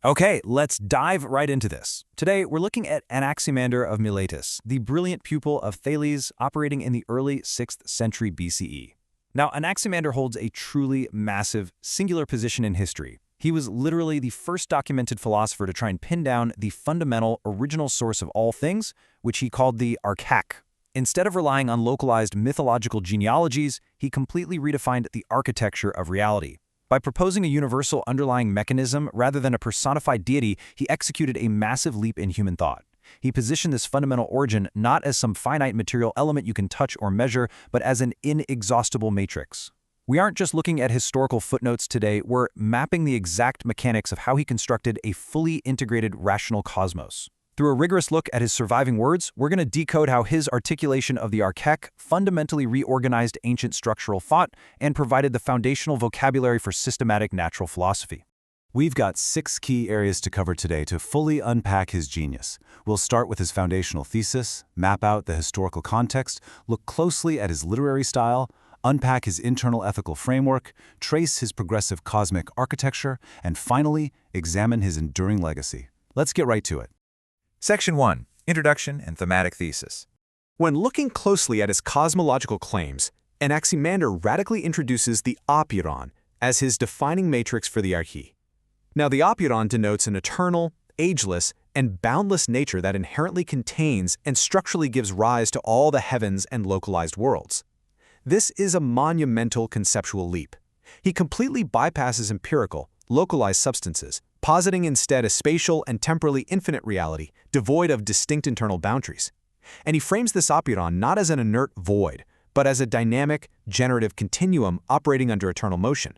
Okay, let's dive right into this. Today, we're looking at Anaximander of Miletus, the brilliant pupil of Thales operating in the early 6th century BCE. Now, Anaximander holds a truly massive, singular position in history. He was literally the first documented philosopher to try and pin down the fundamental, original source of all things, which he called the archaic. Instead of relying on localized mythological genealogies, he completely redefined the architecture of reality. By proposing a universal underlying mechanism rather than a personified deity, he executed a massive leap in human thought. He positioned this fundamental origin not as some finite material element you can touch or measure, but as an inexhaustible matrix. We aren't just looking at historical footnotes today, we're mapping the exact mechanics of how he constructed a fully integrated rational cosmos. Through a rigorous look at his surviving words, we're going to decode how his articulation of the archaic fundamentally reorganized ancient structural thought and provided the foundational vocabulary for systematic natural philosophy. We've got 6 key areas to cover today to fully unpack his genius. We'll start with his foundational thesis, map out the historical context, look closely at his literary style, unpack his internal ethical framework, trace his progressive cosmic architecture, and finally, examine his enduring legacy. Let's get right to it. Section 1. Introduction and Thematic Thesis. When looking closely at his cosmological claims, Anaximander radically introduces the Apeiron as his defining matrix for the archaic. Now, the Apeiron denotes an eternal, ageless, and boundless nature that inherently contains and structurally gives rise to all the heavens and localized worlds. This is a monumental conceptual leap. He completely bypasses empirical, localized substances, positing instead a spatial and temporally infinite reality, devoid of distinct internal boundaries. And he frames this Apeiron not as an inert void, but as a dynamic, generative continuum operating under eternal motion.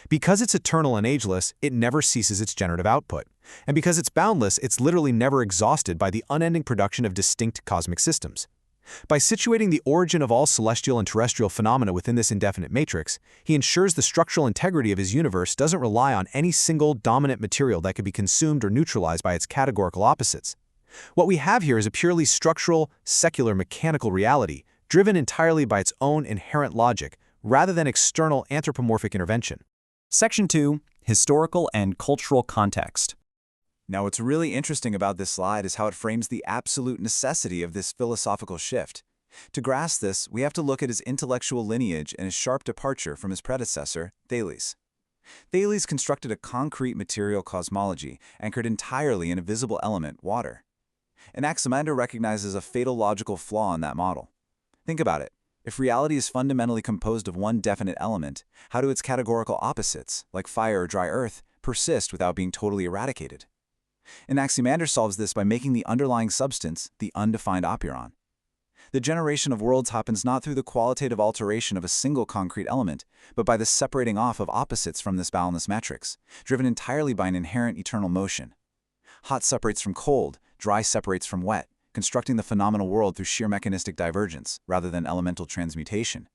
Because it's eternal and ageless, it never ceases its generative output. And because it's boundless, it's literally never exhausted by the unending production of distinct cosmic systems. By situating the origin of all celestial and terrestrial phenomena within this indefinite matrix, he ensures the structural integrity of his universe doesn't rely on any single dominant material that could be consumed or neutralized by its categorical opposites. What we have here is a purely structural, secular, mechanical reality, driven entirely by its own inherent logic, rather than external anthropomorphic intervention. Section 2. Historical and cultural context. Now, what's really interesting about this slide is how it frames the absolute necessity of this philosophical shift. To grasp this, we have to look at his intellectual lineage and his sharp departure from his predecessor, Thales. Thales constructed a concrete material cosmology anchored entirely in a visible element, water. Anaximander recognizes a fatal logical flaw in that model. Think about it. If reality is fundamentally composed of one definite element, how do its categorical opposites, like fire or dry earth, persist without being totally eradicated? Anaximander solves this by making the underlying substance the undefined Apeiron. The generation of worlds happens not through the qualitative alteration of a single concrete element, but by the separating off of opposites from this boundless matrix, driven entirely by an inherent eternal motion. Hot separates from cold, dry separates from wet, constructing the phenomenal world through sheer mechanistic divergence, rather than elemental transmutation.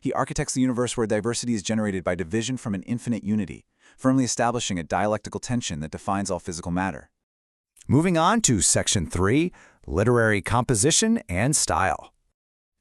He architects the universe where diversity is generated by division from an infinite unity, firmly establishing a dialectical tension that defines all physical matter. Moving on to Section 3. Literary composition and style.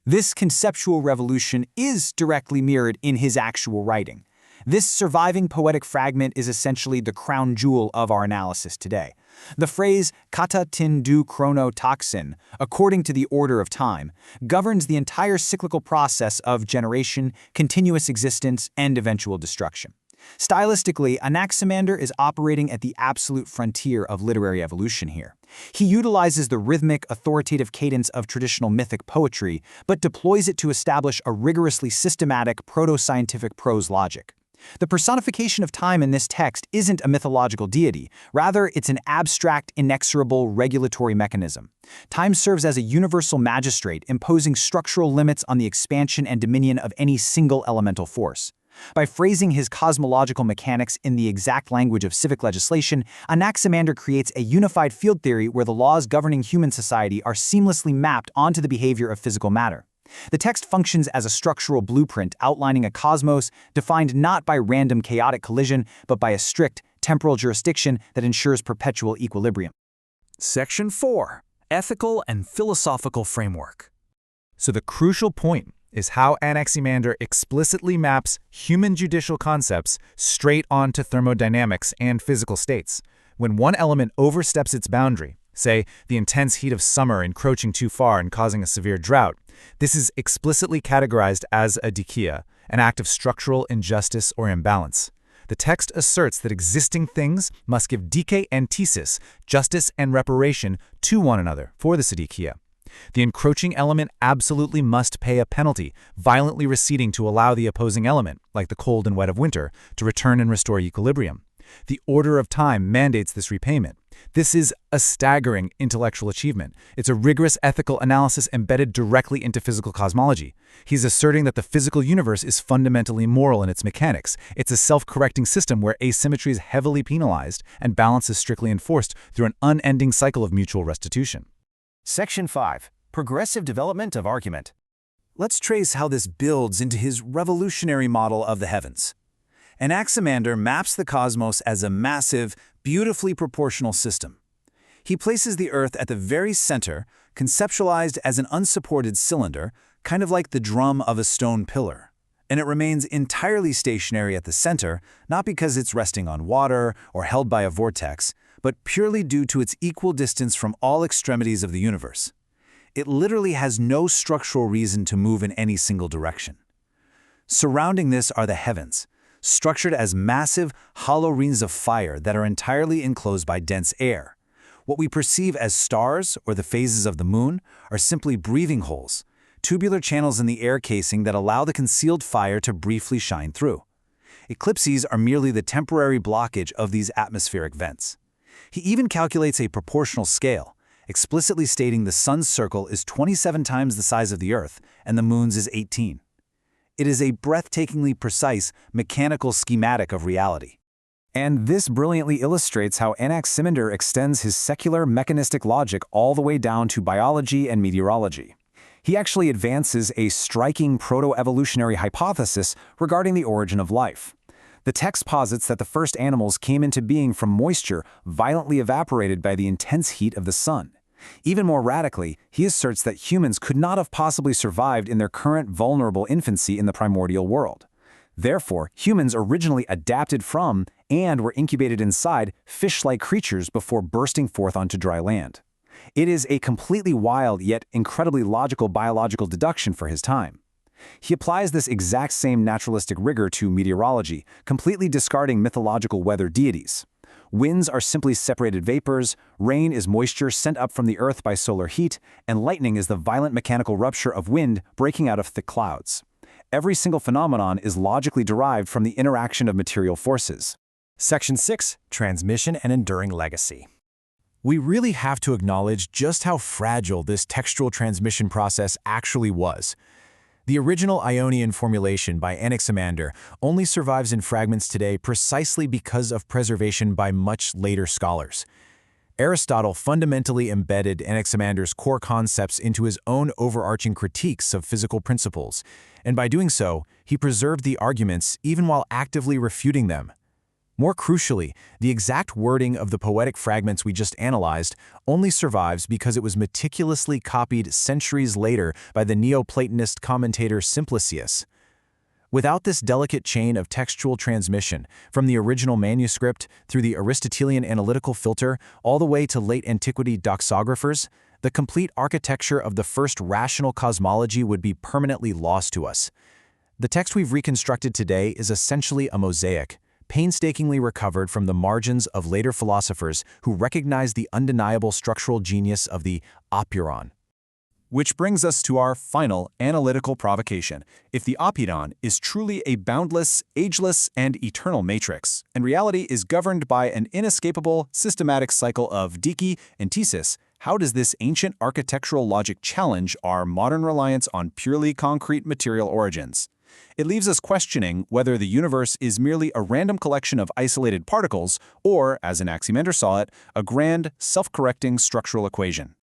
This conceptual revolution is directly mirrored in his actual writing. This surviving poetic fragment is essentially the crown jewel of our analysis today. The phrase kata tin du chrono taxin, according to the order of time, governs the entire cyclical process of generation, continuous existence, and eventual destruction. Stylistically, Anaximander is operating at the absolute frontier of literary evolution here. He utilizes the rhythmic, authoritative cadence of traditional mythic poetry, but deploys it to establish a rigorously systematic, proto-scientific prose logic. The personification of time in this text isn't a mythological deity. Rather, it's an abstract, inexorable regulatory mechanism. Time serves as a universal magistrate, imposing structural limits on the expansion and dominion of any single elemental force. By phrasing his cosmological mechanics in the exact language of civic legislation, Anaximander creates a unified field theory where the laws governing human society are seamlessly mapped onto the behavior of physical matter. The text functions as a structural blueprint outlining a cosmos defined not by random chaotic collision, but by a strict, temporal jurisdiction that ensures perpetual equilibrium. Section 4. Ethical and Philosophical Framework. So the crucial point is how Anaximander explicitly maps human judicial concepts straight onto thermodynamics and physical states, When one element oversteps its boundary, say the intense heat of summer encroaching too far and causing a severe drought, this is explicitly categorized as a dikia, an act of structural injustice or imbalance. The text asserts that existing things must give dike and thesis, justice and reparation, to one another for the adikia. The encroaching element absolutely must pay a penalty, violently receding to allow the opposing element, like the cold and wet of winter, to return and restore equilibrium. The order of time mandates this repayment. This is a staggering intellectual achievement. It's a rigorous ethical analysis embedded directly into physical cosmology. He's asserting that the physical universe is fundamentally moral in its mechanics. It's a self-correcting system where asymmetry is heavily penalized and balance is strictly enforced through an unending cycle of mutual restitution. Section 5. Progressive development of argument. Let's trace how this builds into his revolutionary model of the heavens. Anaximander maps the cosmos as a massive, beautifully proportional system. He places the Earth at the very center, conceptualized as an unsupported cylinder, kind of like the drum of a stone pillar. And it remains entirely stationary at the center, not because it's resting on water or held by a vortex, but purely due to its equal distance from all extremities of the universe. It literally has no structural reason to move in any single direction. Surrounding this are the heavens, structured as massive, hollow rings of fire that are entirely enclosed by dense air. What we perceive as stars or the phases of the moon are simply breathing holes, tubular channels in the air casing that allow the concealed fire to briefly shine through. Eclipses are merely the temporary blockage of these atmospheric vents. He even calculates a proportional scale, explicitly stating the sun's circle is 27 times the size of the Earth and the moon's is 18. It is a breathtakingly precise, mechanical schematic of reality. And this brilliantly illustrates how Anaximander extends his secular mechanistic logic all the way down to biology and meteorology. He actually advances a striking proto-evolutionary hypothesis regarding the origin of life. The text posits that the first animals came into being from moisture violently evaporated by the intense heat of the sun. Even more radically, he asserts that humans could not have possibly survived in their current vulnerable infancy in the primordial world. Therefore, humans originally adapted from and were incubated inside fish-like creatures before bursting forth onto dry land. It is a completely wild yet incredibly logical biological deduction for his time. He applies this exact same naturalistic rigor to meteorology, completely discarding mythological weather deities. Winds are simply separated vapors, rain is moisture sent up from the earth by solar heat, and lightning is the violent mechanical rupture of wind breaking out of thick clouds. Every single phenomenon is logically derived from the interaction of material forces. Section 6. Transmission and Enduring Legacy. We really have to acknowledge just how fragile this textual transmission process actually was. The original Ionian formulation by Anaximander only survives in fragments today precisely because of preservation by much later scholars. Aristotle fundamentally embedded Anaximander's core concepts into his own overarching critiques of physical principles, and by doing so, he preserved the arguments even while actively refuting them. More crucially, the exact wording of the poetic fragments we just analyzed only survives because it was meticulously copied centuries later by the Neoplatonist commentator Simplicius. Without this delicate chain of textual transmission, from the original manuscript through the Aristotelian analytical filter all the way to late antiquity doxographers, the complete architecture of the first rational cosmology would be permanently lost to us. The text we've reconstructed today is essentially a mosaic, painstakingly recovered from the margins of later philosophers who recognized the undeniable structural genius of the Apeiron. Which brings us to our final analytical provocation. If the Apeiron is truly a boundless, ageless, and eternal matrix, and reality is governed by an inescapable, systematic cycle of dike and thesis, how does this ancient architectural logic challenge our modern reliance on purely concrete material origins? It leaves us questioning whether the universe is merely a random collection of isolated particles or, as Anaximander saw it, a grand, self-correcting structural equation.